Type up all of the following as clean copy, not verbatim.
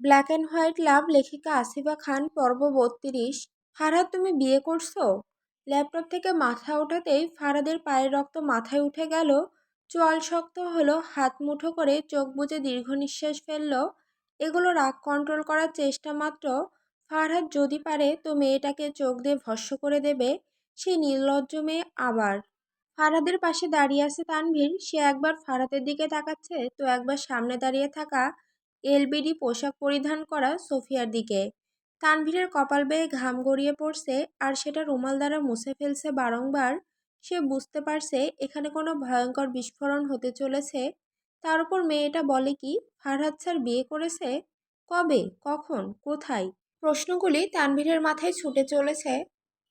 Black and white লাভ লেখিকা আসিফা খান পর্ব ৩২। ফারহাদ তুমি বিয়ে করছো? ল্যাপটপ থেকে মাথা ওঠাতেই ফারহাদের পায়ের রক্ত মাথায় উঠে গেল। চোয়াল শক্ত হলো, হাত মুঠো করে চোখ বুজে দীর্ঘ নিঃশ্বাস ফেলল। এগুলো রাগ কন্ট্রোল করার চেষ্টা মাত্র। ফারহাদ যদি পারে তো মেয়েটাকে চোখ দিয়ে ভস্ম করে দেবে। সে নির্লজ্জ মেয়ে আবার। ফারহাদের পাশে দাঁড়িয়ে আছে তানভীর। সে একবার ফারহাদের দিকে তাকাচ্ছে তো একবার সামনে দাঁড়িয়ে থাকা এলবিডি পোশাক পরিধান করা সোফিয়ার দিকে। তানভীরের কপাল বেয়ে ঘাম গড়িয়ে পড়ছে আর সেটা রুমাল দ্বারা মুছে ফেলছে বারংবার। সে বুঝতে পারছে এখানে কোনো ভয়ঙ্কর বিস্ফোরণ হতে চলেছে। তার উপর মেয়েটা বলে কি ফারহাদ স্যার বিয়ে করেছে? কবে, কখন, কোথায়? প্রশ্নগুলি তানভীরের মাথায় ছুটে চলেছে।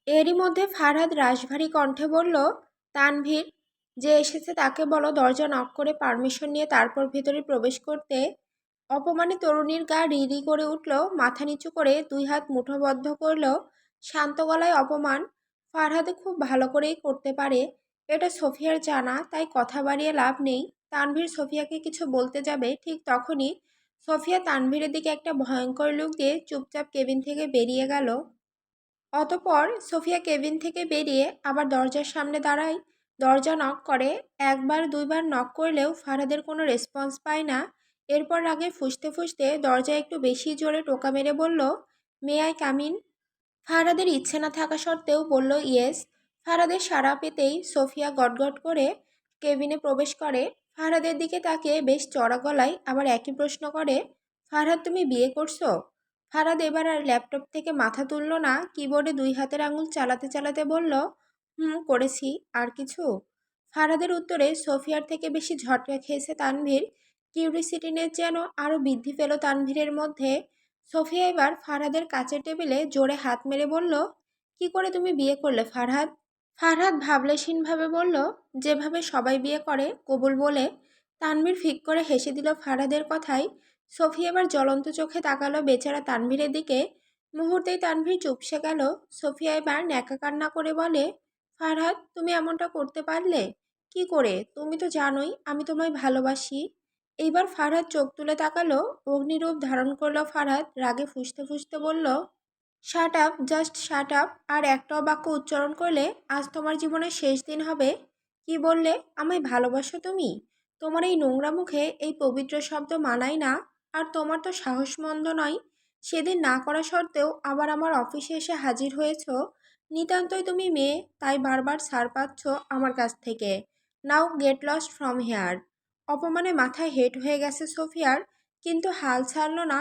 এরই মধ্যে ফারহাদ রাশভারী কণ্ঠে বলল, তানভীর, যে এসেছে তাকে বলো দরজা নক করে পারমিশন নিয়ে তারপর ভেতরে প্রবেশ করতে। অপমানে তরুণীর গা রিরি করে উঠল। মাথা নিচু করে দুই হাত মুঠোবদ্ধ করল। শান্ত গলায় অপমান। ফারহাদে খুব ভালো করেই করতে পারে। এটা সোফিয়ার জানা, তাই কথা বাড়িয়ে লাভ নেই। তানভীর সোফিয়াকে কিছু বলতে যাবে, ঠিক তখনই সোফিয়া তানভীরের দিকে একটা ভয়ঙ্কর লুক দিয়ে চুপচাপ কেবিন থেকে বেরিয়ে গেল। অতঃপর সোফিয়া কেবিন থেকে বেরিয়ে আবার দরজার সামনে দাঁড়ায়। দরজা নক করে। একবার দুইবার নক করলেও ফারহাদের কোনো রেসপন্স পায় না। এরপর রাগে ফুঁসতে ফুঁসতে দরজায় একটু বেশি জোরে টোকা মেরে বলল, মে আই কাম ইন? ফারহাদের ইচ্ছে না থাকা সত্ত্বেও বলল ইয়েস। ফারহাদের সাড়া পেতেই সোফিয়া গটগট করে কেবিনে প্রবেশ করে। ফারহাদের দিকে তাকিয়ে বেশ চড়া গলায় আবার একই প্রশ্ন করে, ফারহাদ তুমি বিয়ে করছো? ফারহাদ এবার আর ল্যাপটপ থেকে মাথা তুলল না, কিবোর্ডে দুই হাতের আঙুল চালাতে চালাতে বলল, করেছি। আর কিছু? ফারহাদের উত্তরে সোফিয়ার থেকে বেশি ঝটকা খেয়েছে তানভীর। কিউরিসিটিনেস যেন আরও বৃদ্ধি পেল তানভীরের মধ্যে। সোফিয়া এবার ফারহাদের কাচের টেবিলে জোরে হাত মেরে বলল, কি করে তুমি বিয়ে করলে ফারহাদ? ফারহাদ ভাবলেশীনভাবে বলল, যেভাবে সবাই বিয়ে করে, কবুল বলে। তানভীর ফিক করে হেসে দিল ফারহাদের কথায়। সোফিয়া এবার জ্বলন্ত চোখে তাকালো বেচারা তানভীরের দিকে। মুহূর্তেই তানভীর চুপসে গেল। সোফিয়া এবার ন্যাকা কান্না করে বলে, ফারহাদ তুমি এমনটা করতে পারলে? কি করে? তুমি তো জানোই আমি তোমায় ভালোবাসি। এইবার ফারহাদ চোখ তুলে তাকালো। অগ্নিরূপ ধারণ করলো ফারহাদ। রাগে ফুঁসতে ফুঁসতে বলল, shut up, just shut up. আর একটাও বাক্য উচ্চারণ করলে আজ তোমার জীবনের শেষ দিন হবে। কি বললে? আমায় ভালোবাসো তুমি? তোমার এই নোংরা মুখে এই পবিত্র শব্দ মানায় না। আর তোমার তো সাহস মন্দ নয়। সেদিন না করা সত্ত্বেও আবার আমার অফিসে এসে হাজির হয়েছ। নিতান্তই তুমি মেয়ে, তাই বারবার ছাড় পাচ্ছ আমার কাছ থেকে। নাও গেট লস্ট ফ্রম হেয়ার। অপমানে মাথায় হেট হয়ে গেছে সোফিয়ার, কিন্তু হাল ছাড়ল না।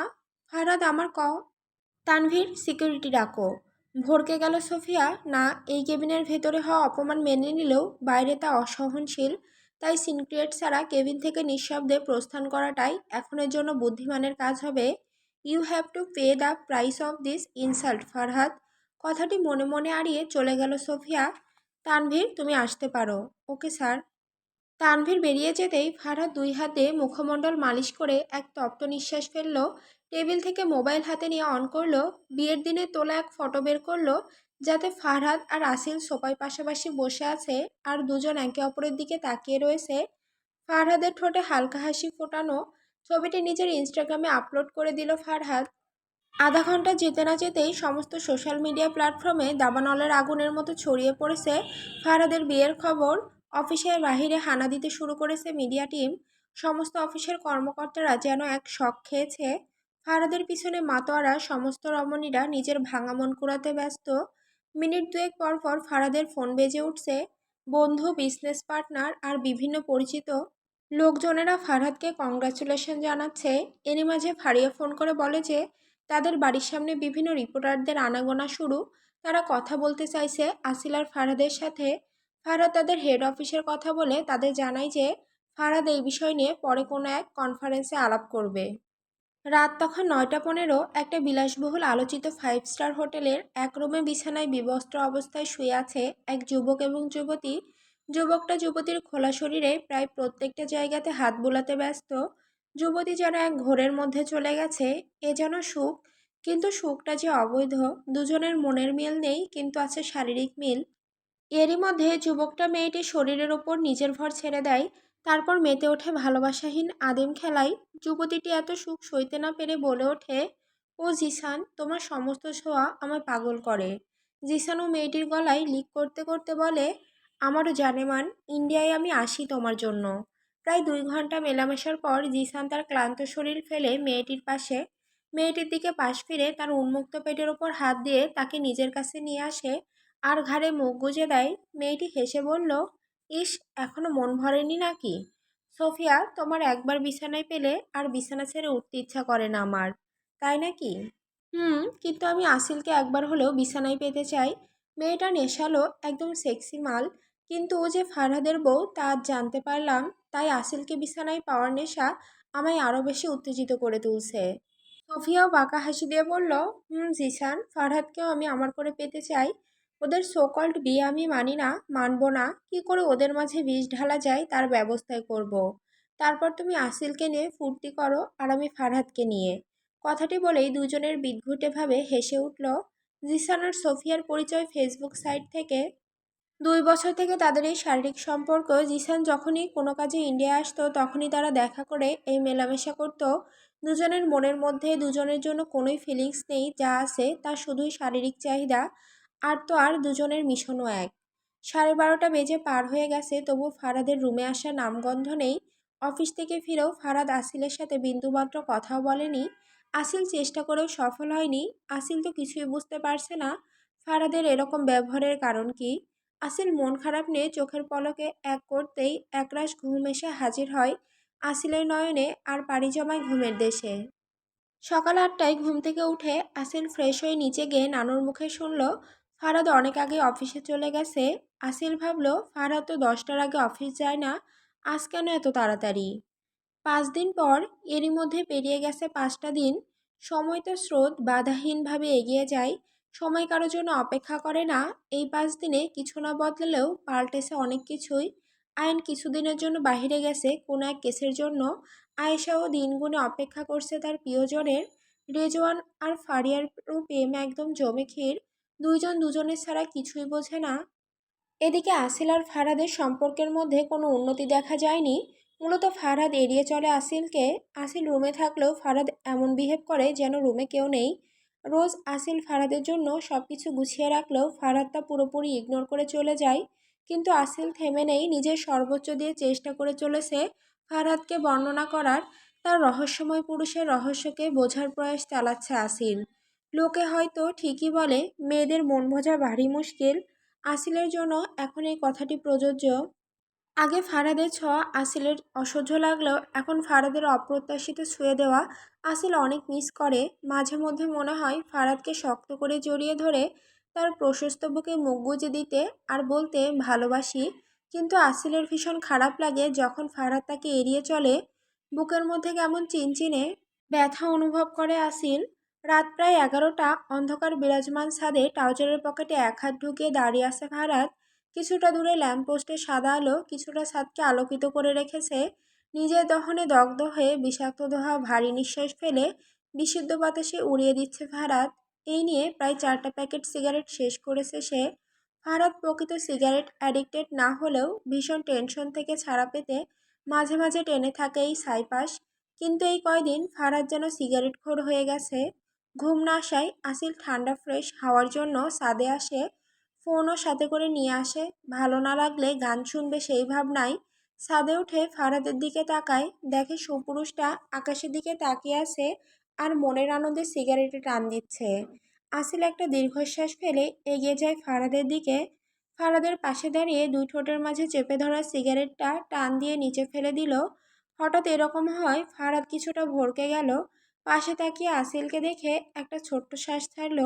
ফারহাদ আমার তানভীর, সিকিউরিটি ডাকো। ভড়কে গেল সোফিয়া। না, এই কেবিনের ভেতরে হওয়া অপমান মেনে নিলেও বাইরে তা অসহনশীল। তাই সিনক্রিয়েট ছাড়া কেবিন থেকে নিঃশব্দে প্রস্থান করাটাই এখনের জন্য বুদ্ধিমানের কাজ হবে। You have to pay the price of this insult Farhad. কথাটি মনে মনে আড়িয়ে চলে গেল সোফিয়া। তানভীর, তুমি আসতে পারো। Okay sir. তানভীর বেরিয়ে যেতেই ফারহাদ দুই হাতে মুখমণ্ডল মালিশ করে এক তপ্ত নিঃশ্বাস ফেলল। টেবিল থেকে মোবাইল হাতে নিয়ে অন করলো। বিয়ের দিনে তোলা এক ফটো বের করলো, যাতে ফারহাদ আর আসিল সোফায় পাশাপাশি বসে আছে আর দুজন একে অপরের দিকে তাকিয়ে রয়েছে। ফারহাদের ঠোঁটে হালকা হাসি ফোটানো। ছবিটি নিজের ইনস্টাগ্রামে আপলোড করে দিল ফারহাদ। আধা ঘন্টা যেতে না যেতেই সমস্ত সোশ্যাল মিডিয়া প্ল্যাটফর্মে দাবানলের আগুনের মতো ছড়িয়ে পড়েছে ফারহাদের বিয়ের খবর। অফিসের বাহিরে হানা দিতে শুরু করেছে মিডিয়া টিম। সমস্ত অফিসের কর্মকর্তারা যেন এক শক খেয়েছে। ফারহাদের পিছনে মাতোয়ারা সমস্ত রমণীরা নিজের ভাঙা মন কুড়াতে ব্যস্ত। মিনিট দুয়েক পর পর ফারহাদের ফোন বেজে উঠছে। বন্ধু, বিজনেস পার্টনার আর বিভিন্ন পরিচিত লোকজনেরা ফারহাদকে কংগ্রাচুলেশন জানাচ্ছে। এরই মাঝে ফারিয়া ফোন করে বলে যে তাদের বাড়ির সামনে বিভিন্ন রিপোর্টারদের আনাগোনা শুরু। তারা কথা বলতে চাইছে আসিল আর ফারহাদের সাথে। ফারহাদ তাদের হেড অফিসের কথা বলে তাদের জানায় যে ফারহাদ এই বিষয় নিয়ে পরে কোনো এক কনফারেন্সে আলাপ করবে। রাত তখন 9টা 15। একটা বিলাসবহুল আলোচিত 5 স্টার হোটেলের এক রুমে বিছানায় বিবস্ত্র অবস্থায় শুয়ে আছে এক যুবক এবং যুবতী। যুবকটা যুবতীর খোলা শরীরে প্রায় প্রত্যেকটা জায়গাতে হাত বুলাতে ব্যস্ত। যুবতী যেন এক ঘোরের মধ্যে চলে গেছে। এ যেন সুখ, কিন্তু সুখটা যে অবৈধ। দুজনের মনের মিল নেই, কিন্তু আছে শারীরিক মিল। এরই মধ্যে যুবকটা মেয়েটির শরীরের ওপর নিজের ভর ছেড়ে দেয়। তারপর মেতে ওঠে ভালোবাসাহীন আদিম খেলায়। যুবতীটি এত সুখ সইতে না পেরে বলে ওঠে, ও জিসান, তোমার সমস্ত ছোঁয়া আমায় পাগল করে। জিসানও মেয়েটির গলায় লিক করতে করতে বলে, আমারও জানেমান, ইন্ডিয়ায় আমি আসি তোমার জন্য। প্রায় 2 ঘন্টা মেলামেশার পর জিসান তার ক্লান্ত শরীর ফেলে মেয়েটির পাশে, মেয়েটির দিকে পাশ ফিরে তার উন্মুক্ত পেটের ওপর হাত দিয়ে তাকে নিজের কাছে নিয়ে আসে আর ঘাড়ে মুখ গুজে দেয়। মেয়েটি হেসে বলল, ইস, এখনো মন ভরেনি নাকি? সোফিয়া, তোমার একবার বিছানায় পেলে আর বিছানা ছেড়ে উঠতে ইচ্ছা করে না আমার, তাই নাকি? কিন্তু আমি আসিলকে একবার হলেও বিছানায় পেতে চাই। মেয়েটা নেশালো, একদম সেক্সি মাল। কিন্তু ও যে ফারহাদের বউ তা আজ জানতে পারলাম। তাই আসিলকে বিছানায় পাওয়ার নেশা আমায় আরও বেশি উত্তেজিত করে তুলছে। সোফিয়াও বাঁকা হাসি দিয়ে বলল, জিসান, ফারহাদকেও আমি আমার করে পেতে চাই। ওদের সোকল্ড বিয়ে আমি মানি না, মানবো না। কি করে ওদের মাঝে বিষ ঢালা যায় তার ব্যবস্থাই করব। তারপর তুমি আসিলকে নিয়ে ফুর্তি করো আর আমি ফারহাদকে নিয়ে। কথাটি বলেই দুজনের বিদঘুটেভাবে হেসে উঠল। জিসান আর সোফিয়ার পরিচয় ফেসবুক সাইট থেকে। 2 বছর থেকে তাদের এই শারীরিক সম্পর্ক। জিসান যখনই কোনো কাজে ইন্ডিয়া আসতো তখনই তারা দেখা করে এই মেলামেশা করত। দুজনের মনের মধ্যে দুজনের জন্য কোনোই ফিলিংস নেই, যা আছে তা শুধুই শারীরিক চাহিদা। আর তো আর দুজনের মিশনও এক। 12:30 বেজে পার হয়ে গেছে, তবু ফারাদের রুমে আসা নামগন্ধ নেই। অফিস থেকে ফিরেও ফারাদ আসিলের সাথে বিন্দুমাত্র কথাও বলেনি। আসিল চেষ্টা করেও সফল হয়নি। আসিল তো কিছুই বুঝতে পারছে না ফারাদের এরকম ব্যবহারের কারণ কি। আসিল মন খারাপ নিয়ে চোখের পলকে এক করতেই একরাশ ঘুম এসে হাজির হয় আসিলের নয়নে, আর পাড়ি জমায় ঘুমের দেশে। সকাল 8টায় ঘুম থেকে উঠে আসিল ফ্রেশ হয়ে নিচে গিয়ে নানুর মুখে শুনল ফারাদ অনেক আগে অফিসে চলে গেছে। আসিল ভাবল ফারাদ তো 10টার আগে অফিস যায় না, আজ কেন এত তাড়াতাড়ি? 5 দিন পর, এরই মধ্যে পেরিয়ে গেছে 5টা দিন। সময় তো স্রোত বাধাহীনভাবে এগিয়ে যায়। সময় কারোর জন্য অপেক্ষা করে না। এই 5 দিনে কিছু না বদলালেও পাল্টেছে অনেক কিছুই। আয়ন কিছুদিনের জন্য বাহিরে গেছে কোনো এক কেসের জন্য। আয়েশাও দিন গুনে অপেক্ষা করছে তার প্রিয়জনের। রেজওয়ান আর ফারিয়ারও প্রেম একদম জমে ক্ষীর। দুইজন দুজনের ছাড়া কিছুই বোঝে না। এদিকে আসিল আর ফারহাদের সম্পর্কের মধ্যে কোনো উন্নতি দেখা যায়নি। মূলত ফারহাদ এড়িয়ে চলে আসিলকে। আসিল রুমে থাকলেও ফারহাদ এমন বিহেভ করে যেন রুমে কেউ নেই। রোজ আসিল ফারহাদের জন্য সব কিছু গুছিয়ে রাখলেও ফারহাদ তা পুরোপুরি ইগনোর করে চলে যায়। কিন্তু আসিল থেমে নেই, নিজের সর্বোচ্চ দিয়ে চেষ্টা করে চলেছে ফারহাদকে বর্ণনা করার। তার রহস্যময় পুরুষের রহস্যকে বোঝার প্রয়াস চালাচ্ছে আসিল। লোকে হয়তো ঠিকই বলে মেয়েদের মন বোঝা ভারী মুশকিল। আসিলের জন্য এখন এই কথাটি প্রযোজ্য। আগে ফারহাদের ছোঁয়া আসিলের অসহ্য লাগলেও এখন ফারহাদের অপ্রত্যাশিত ছুঁয়ে দেওয়া আসিল অনেক মিস করে। মাঝে মধ্যে মনে হয় ফারহাদকে শক্ত করে জড়িয়ে ধরে তার প্রশস্ত বুকে মুখ গুজে দিতে আর বলতে ভালোবাসি। কিন্তু আসিলের ভীষণ খারাপ লাগে যখন ফারহাদ তাকে এড়িয়ে চলে। বুকের মধ্যে কেমন চিনচিনে ব্যথা অনুভব করে আসিল। রাত প্রায় 11টা, অন্ধকার বিরাজমান ছাদে ট্রাউজারের পকেটে এক হাত ঢুকিয়ে দাঁড়িয়ে আছে ফারহাদ। কিছুটা দূরে ল্যাম্পপোস্টের সাদা আলো কিছুটা ছাদকে আলোকিত করে রেখেছে। নিজের দহনে দগ্ধ হয়ে বিষাক্ত দোহা ভারী নিঃশ্বাস ফেলে বিশুদ্ধ বাতাসে উড়িয়ে দিচ্ছে ফারহাদ। এই নিয়ে প্রায় 4টা প্যাকেট সিগারেট শেষ করেছে সে। ফারহাদ প্রকৃত সিগারেট অ্যাডিক্টেড না হলেও ভীষণ টেনশন থেকে ছাড়া পেতে মাঝে মাঝে টেনে থাকে এই সাইপাস। কিন্তু এই কয়দিন ফারহাদ যেন সিগারেট খোর হয়ে গেছে। ঘুম না আসায় আসিল ঠান্ডা ফ্রেশ হাওয়ার জন্য ছাদে আসে। ফোনও সাথে করে নিয়ে আসে। ভালো না লাগলে গান শুনবে সেই ভাবনায় ছাদে উঠে ফারহাদের দিকে তাকায়, দেখে সুপুরুষটা আকাশের দিকে তাকিয়ে আছে আর মনের আনন্দে সিগারেটে টান দিচ্ছে। আসিল একটা দীর্ঘশ্বাস ফেলে এগিয়ে যায় ফারহাদের দিকে। ফারহাদের পাশে দাঁড়িয়ে 2 ঠোঁটের মাঝে চেপে ধরা সিগারেটটা টান দিয়ে নিচে ফেলে দিল। হঠাৎ এরকম হয় ফারহাদ কিছুটা ভড়কে গেল। পাশে তাকিয়ে আসিলকে দেখে একটা ছোট্ট শ্বাস ছাড়ল।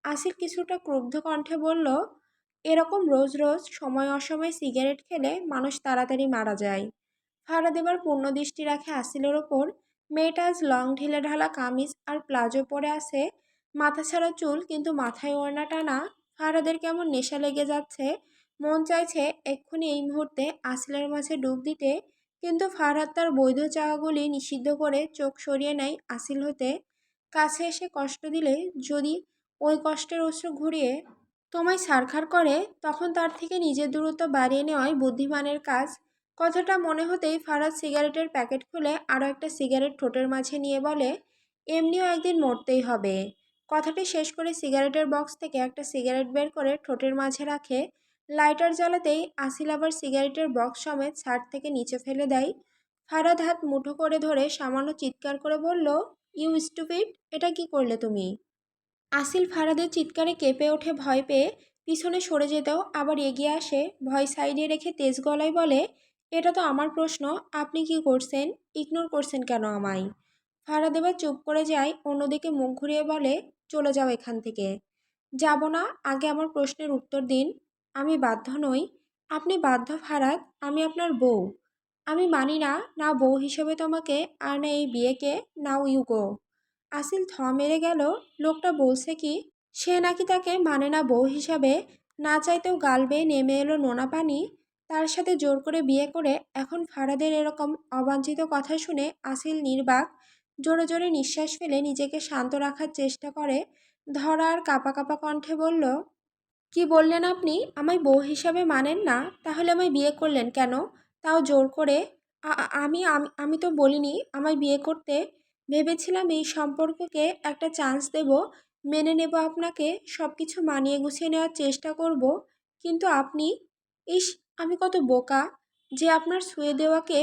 আসিল কিছুটা ক্রুদ্ধ কণ্ঠে বলল, এরকম রোজ রোজ সময় অসময়ে সিগারেট খেলে মানুষ তাড়াতাড়ি মারা যায়। ফারাদ এবার পূর্ণ দৃষ্টি রাখে আসিলের ওপর। মেয়েটা আজ লং ঢিলে ঢালা কামিজ আর প্লাজো পরে আছে, মাথা ছাড়া চুল, কিন্তু মাথায় ওড়না টানা। ফারাদের কেমন নেশা লেগে যাচ্ছে। মন চাইছে এক্ষুনি এই মুহূর্তে আসিলের মাঝে ডুব দিতে। কিন্তু ফারহাদ তার বৈধ চাওয়াগুলি নিষিদ্ধ করে চোখ সরিয়ে নেয় আসিল হতে। কাছে এসে কষ্ট দিলে যদি ওই কষ্টের অশ্রু ঘুরিয়ে তোমায় ছারখার করে, তখন তার থেকে নিজের দূরত্ব বাড়িয়ে নেওয়াই বুদ্ধিমানের কাজ। কথাটা মনে হতেই ফারাদ সিগারেটের প্যাকেট খুলে আরও একটা সিগারেট ঠোঁটের মাঝে নিয়ে বলে, এমনিও একদিন মরতেই হবে। কথাটি শেষ করে সিগারেটের বক্স থেকে একটা সিগারেট বের করে ঠোঁটের মাঝে রাখে। লাইটার জ্বালাতেই আসিল আবার সিগারেটের বক্স সমেত ছাদ থেকে নিচে ফেলে দেয়। ফারাদ হাত মুঠো করে ধরে সামান্য চিৎকার করে বলল, ইউ স্টুপিড, এটা কি করলে তুমি? আসিল ফারাদের চিৎকারে কেঁপে ওঠে ভয় পেয়ে, পিছনে সরে যেতেও আবার এগিয়ে আসে, ভয় সাইডে রেখে তেজ গলায় বলে, এটা তো আমার প্রশ্ন, আপনি কি করছেন? ইগনোর করছেন কেন আমায়? ফারাদ এবার চুপ করে যায়, অন্যদিকে মুখ ঘুরিয়ে বলে, চলে যাও এখান থেকে। যাব না, আগে আমার প্রশ্নের উত্তর দিন। আমি বাধ্য নই। আপনি বাধ্য ফারাদ, আমি আপনার বউ। আমি মানি না, না বউ হিসেবে তোমাকে, আর না এই বিয়েকে। Now you go. আসিল থ মেরে গেল। লোকটা বলছে কি, সে নাকি তাকে মানে না বউ হিসাবে। না চাইতেও গাল বেয়ে নেমে এলো নোনা পানি। তার সাথে জোর করে বিয়ে করে এখন ফারাদের এরকম অবাঞ্ছিত কথা শুনে আসিল নির্বাক। জোরে জোরে নিঃশ্বাস ফেলে নিজেকে শান্ত রাখার চেষ্টা করে। ধরা আর কাঁপা কাঁপা কণ্ঠে বলল, কি বললেন আপনি? আমায় বউ হিসাবে মানেন না? তাহলে আমায় বিয়ে করলেন কেন? তাও জোর করে। আমি আমি আমি তো বলিনি আমায় বিয়ে করতে। ভেবেছিলাম এই সম্পর্ককে একটা চান্স দেব, মেনে নেব আপনাকে, সব কিছু মানিয়ে গুছিয়ে নেওয়ার চেষ্টা করব। কিন্তু আপনি, ইস, আমি কত বোকা যে আপনার ছুঁয়ে দেওয়াকে।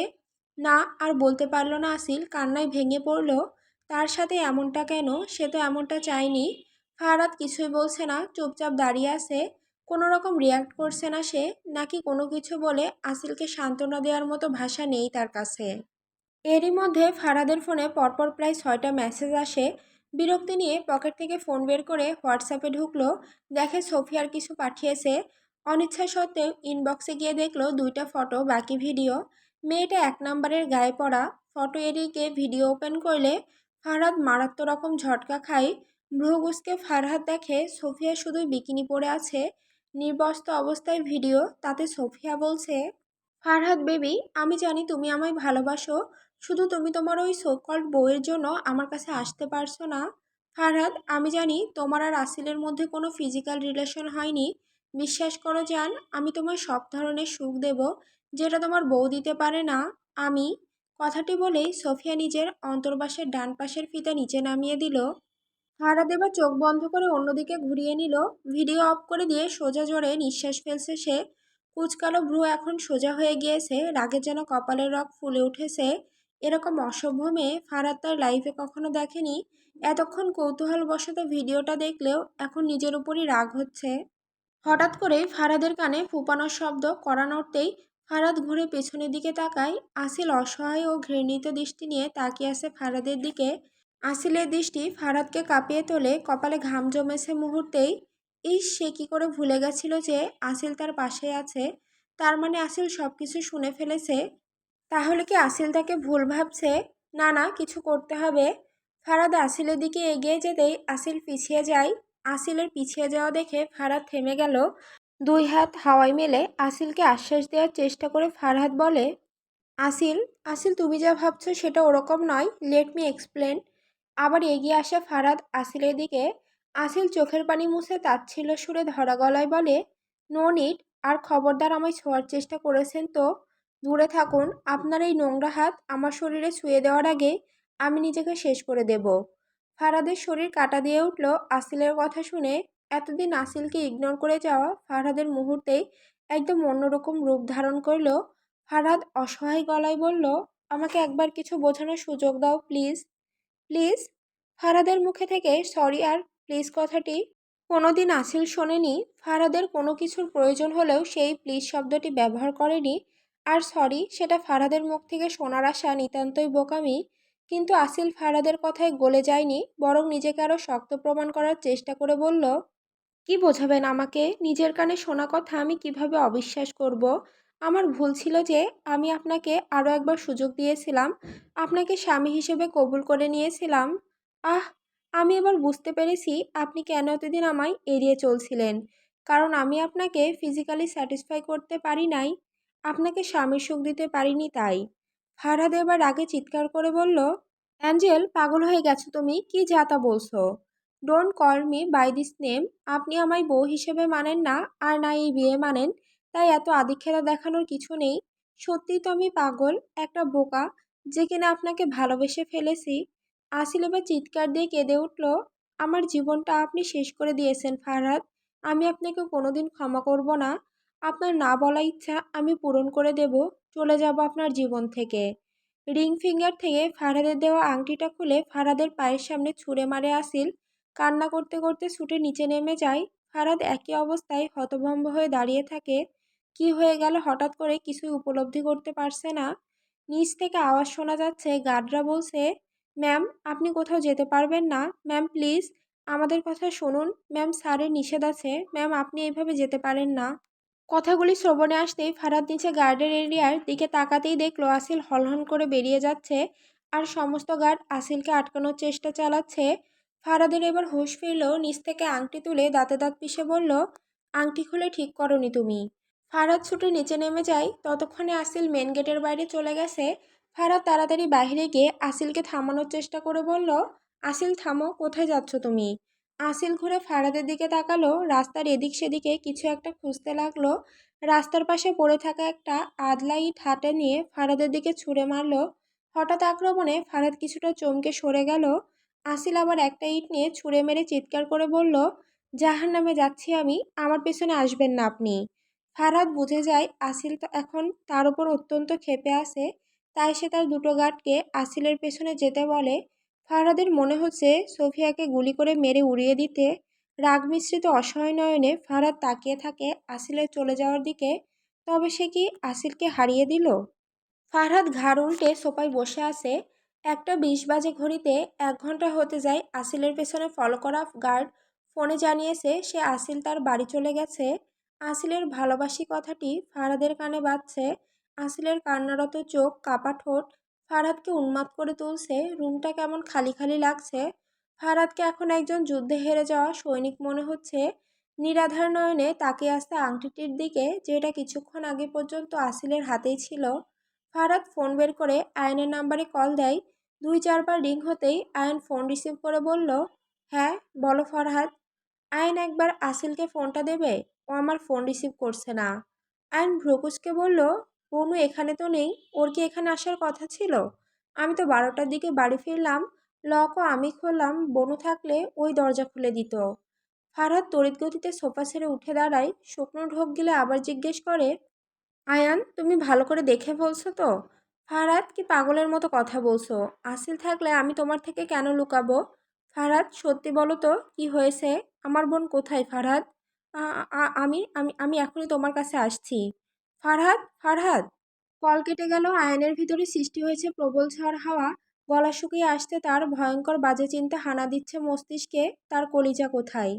না আর বলতে পারল না আসিল, কান্নায় ভেঙে পড়ল। তার সাথে এমনটা কেন? সে তো এমনটা চায়নি। ফারাদ কিছুই বলছে না, চুপচাপ দাঁড়িয়ে আছে। কোনো রকম রিয়াক্ট করছে না সে, নাকি কোনো কিছু বলে আসিলকে সান্ত্বনা দেওয়ার মতো ভাষা নেই তার কাছে। এরই মধ্যে ফারাদের ফোনে পরপর প্রায় 6টা মেসেজ আসে। বিরক্তি নিয়ে পকেট থেকে ফোন বের করে হোয়াটসঅ্যাপে ঢুকলো। দেখে সোফিয়ার কিছু পাঠিয়েছে। অনিচ্ছা সত্ত্বেও ইনবক্সে গিয়ে দেখলো 2টা ফটো, বাকি ভিডিও। মেয়েটা 1 নম্বরের গায়ে পড়া। ফটো এডিকে ভিডিও ওপেন করলে ফারহাদ মারাত্মক রকম ঝটকা খায়। ভ্রুকুঁচকে ফারহাদ দেখে সোফিয়া শুধুই বিকিনি পরে আছে, নির্বস্ত্র অবস্থায় ভিডিও। তাতে সোফিয়া বলছে, ফারহাদ বেবি, আমি জানি তুমি আমায় ভালোবাসো, শুধু তুমি তোমার ওই সোকল্ড বউয়ের জন্য আমার কাছে আসতে পারছো না। ফারহাদ, আমি জানি তোমার আর আসিলের মধ্যে কোনো ফিজিক্যাল রিলেশন হয়নি। বিশ্বাস করো জান, আমি তোমায় সব ধরনের সুখ দেব, যেটা তোমার বউ দিতে পারে না। আমি। কথাটি বলেই সোফিয়া নিজের অন্তর্বাসের ডান পাশের ফিতা নিচে নামিয়ে দিল। ফারাদ এবার চোখ বন্ধ করে অন্যদিকে ঘুরিয়ে নিল। ভিডিও অফ করে দিয়ে সোজা জোরে নিঃশ্বাস ফেলছে সে। কুচকালো ভ্রু এখন সোজা হয়ে গিয়েছে, রাগে যেন কপালের রগ ফুলে উঠেছে। এরকম অসভ্য মেয়ে ফারাদ তার লাইফে কখনো দেখেনি। এতক্ষণ কৌতূহলবশত ভিডিওটা দেখলেও এখন নিজের উপরই রাগ হচ্ছে। হঠাৎ করেই ফারাদের কানে ফুঁপানোর শব্দ কড়া নড়তেই ফারাদ ঘুরে পেছনের দিকে তাকায়। আসিল অসহায় ও ঘৃণিত দৃষ্টি নিয়ে তাকিয়ে আছে ফারাদের দিকে। আসিলের দৃষ্টি ফারাদকে কাঁপিয়ে তোলে, কপালে ঘাম জমেছে মুহূর্তেই। ইস, সে কি করে ভুলে গেছিল যে আসিল তার পাশে আছে। তার মানে আসিল সব কিছু শুনে ফেলেছে। তাহলে কি আসিল তাকে ভুল ভাবছে? না না, কিছু করতে হবে। ফারাদ আসিলের দিকে এগিয়ে যেতেই আসিল পিছিয়ে যায়। আসিলের পিছিয়ে যাওয়া দেখে ফারাদ থেমে গেল। 2 হাত হাওয়ায় মেলে আসিলকে আশ্বাস দেওয়ার চেষ্টা করে ফারহাদ বলে, আসিল, আসিল, তুমি যা ভাবছো সেটা ওরকম নয়, লেট মি এক্সপ্লেন। আবার এগিয়ে আসে ফারাদ আসিলের দিকে। আসিল চোখের পানি মুছে তাচ্ছিল্য সুরে ধরা গলায় বলে, নো নিড। আর খবরদার আমায় ছোঁয়ার চেষ্টা করেছেন তো দূরে থাকুন। আপনার এই নোংরা হাত আমার শরীরে ছুঁয়ে দেওয়ার আগে আমি নিজেকে শেষ করে দেব। ফারাদের শরীর কাটা দিয়ে উঠল আসিলের কথা শুনে। এতদিন আসিলকে ইগনোর করে যাওয়া ফারহাদের মুহূর্তেই একদম অন্যরকম রূপ ধারণ করল। ফারহাদ অসহায় গলায় বলল, আমাকে একবার কিছু বোঝানোর সুযোগ দাও প্লিজ, প্লিজ। ফারহাদের মুখে থেকে সরি আর প্লিজ কথাটি কোনোদিন আসিল শোনেনি। ফারহাদের কোনো কিছুর প্রয়োজন হলেও সেই প্লিজ শব্দটি ব্যবহার করেনি। আর সরি, সেটা ফারহাদের মুখ থেকে শোনার আশা নিতান্তই বোকামি। কিন্তু আসিল ফারহাদের কথায় গলে যায়নি, বরং নিজেকে আরও শক্ত প্রমাণ করার চেষ্টা করে বলল, কি বোঝাবেন আমাকে? নিজের কানে শোনা কথা আমি কিভাবে অবিশ্বাস করব? আমার ভুল ছিল যে আমি আপনাকে আরও একবার সুযোগ দিয়েছিলাম, আপনাকে স্বামী হিসেবে কবুল করে নিয়েছিলাম। আহ, আমি এবার বুঝতে পেরেছি আপনি কেন এতদিন আমায় এড়িয়ে চলছিলেন। কারণ আমি আপনাকে ফিজিক্যালি স্যাটিসফাই করতে পারি নাই, আপনাকে স্বামীর সুখ দিতে পারিনি তাই। ফারহাদ এবার রাগে চিৎকার করে বলল, অ্যাঞ্জেল, পাগল হয়ে গেছো তুমি? কি যা তা বলছো? Don't call me by this name. আপনি আমায় বউ হিসেবে মানেন না, আর না এই বিয়ে মানেন। তাই এত আদিক্ষেতা দেখানোর কিছু নেই। সত্যিই তো আমি পাগল, একটা বোকা, যে কিনা আপনাকে ভালোবেসে ফেলেছি। আসিল এবার চিৎকার দিয়ে কেঁদে উঠল। আমার জীবনটা আপনি শেষ করে দিয়েছেন ফারহাদ। আমি আপনাকে কোনোদিন ক্ষমা করব না। আপনার না বলা ইচ্ছা আমি পূরণ করে দেব। চলে যাব আপনার জীবন থেকে। রিং ফিঙ্গার থেকে ফারহাদের দেওয়া আংটিটা খুলে ফারহাদের পায়ের সামনে ছুঁড়ে মারে আসিল। কান্না করতে করতে ছুটে নিচে নেমে যায়। ফারহাদ একই অবস্থায় হতভম্ব হয়ে দাঁড়িয়ে থাকে। কি হয়ে গেল হঠাৎ করে কিছুই উপলব্ধি করতে পারছে না। নিচ থেকে আওয়াজ শোনা যাচ্ছে, গার্ডরা বলছে, ম্যাম আপনি কোথাও যেতে পারবেন না, ম্যাম প্লিজ আমাদের কথা শুনুন, ম্যাম স্যারের নিষেধ আছে, ম্যাম আপনি এইভাবে যেতে পারেন না। কথাগুলি শ্রবণে আসতেই ফারহাদ নিচে গার্ডের এরিয়ার দিকে তাকাতেই দেখলো আসিল হলহল করে বেরিয়ে যাচ্ছে, আর সমস্ত গার্ড আসিলকে আটকানোর চেষ্টা চালাচ্ছে। ফারহাদের এবার হুঁশ ফিরল, নিচ থেকে আংটি তুলে দাঁতে দাঁত পিষে বলল, আংটি খুলে ঠিক করনি তুমি। ফারহাদ ছুটে নিচে নেমে যায়। ততক্ষণে আসিল মেন গেটের বাইরে চলে গেছে। ফারহাদ তাড়াতাড়ি বাইরে গিয়ে আসিলকে থামানোর চেষ্টা করে বলল, আসিল থামো, কোথায় যাচ্ছ তুমি? আসিল ঘুরে ফারহাদের দিকে তাকালো। রাস্তার এদিক সেদিকে কিছু একটা খুঁজতে লাগলো। রাস্তার পাশে পড়ে থাকা একটা আদলা ইট হাতে নিয়ে ফারহাদের দিকে ছুঁড়ে মারলো। হঠাৎ আক্রমণে ফারহাদ কিছুটা চমকে সরে গেল। আসিল আবার একটা ইট নিয়ে ছুঁড়ে মেরে চিৎকার করে বলল, জাহান্নামে যাচ্ছি আমি, আমার পেছনে আসবেন না আপনি। ফারহাদ বুঝে যায় আসিল তো এখন তার উপর অত্যন্ত ক্ষেপে আছে। তাই সে তার দুটো গার্ডকে আসিলের পেছনে যেতে বলে। ফারহাদের মনে হচ্ছে সোফিয়াকে গুলি করে মেরে উড়িয়ে দিতে। রাগ মিশ্রিত অসহায় নয়নে ফারহাদ তাকিয়ে থাকে আসিলের চলে যাওয়ার দিকে। তবে সে কি আসিলকে হারিয়ে দিল? ফারহাদ ঘাড় উল্টে সোফায় বসে আছে। 1টা 20 বাজে ঘড়িতে। 1 ঘন্টা হতে যায় আসিলের পেছনে ফলো করা গার্ড ফোনে জানিয়েছে সে আসিল তার বাড়ি চলে গেছে। আসিলের ভালোবাসি কথাটি ফারহাদের কানে বাজছে। আসিলের কান্নারত চোখ, কাপা ঠোঁট ফারহাদকে উন্মাদ করে তুলছে। রুমটা কেমন খালি খালি লাগছে। ফারহাদকে এখন একজন যুদ্ধে হেরে যাওয়া সৈনিক মনে হচ্ছে। নিরাধার নয়নে তাকিয়ে আসছে আংটিটির দিকে, যেটা কিছুক্ষণ আগে পর্যন্ত আসিলের হাতেই ছিল। ফারহাদ ফোন বের করে আয়নের নাম্বারে কল দেয়। 2-4 বার রিং হতেই আয়ন ফোন রিসিভ করে বলল, হ্যাঁ বলো ফরহাদ। আয়ন একবার আসিলকে ফোনটা দেবে, ও আমার ফোন রিসিভ করছে না। আয়ন ভ্রকুচকে বলল, বনু এখানে তো নেই, ওর কি এখানে আসার কথা ছিল? আমি তো 12টার দিকে বাড়ি ফিরলাম, লকও আমি খুললাম, বনু থাকলে ওই দরজা খুলে দিত। ফারহাদ তড়িৎ গতিতে সোফা ছেড়ে উঠে দাঁড়ায়। শুকনো ঢোক গিলে আবার জিজ্ঞেস করে, আয়ান তুমি ভালো করে দেখে বলছো তো? ফারহাদ কি পাগলের মতো কথা বলছো? আসিল থাকলে আমি তোমার থেকে কেন লুকাবো? ফারহাদ সত্যি বলো তো কি হয়েছে? আমার বোন কোথায় ফারহাদ? আমি আমি আমি এখনই তোমার কাছে আসছি। ফারহাদ, ফারহাদ। কল কেটে গেল। আয়নের ভিতরে সৃষ্টি হয়েছে প্রবল ঝড় হাওয়া। গলা শুকিয়ে আসতে তার ভয়ঙ্কর বাজে চিন্তা হানা দিচ্ছে মস্তিষ্কে। তার কলিজা কোথায়?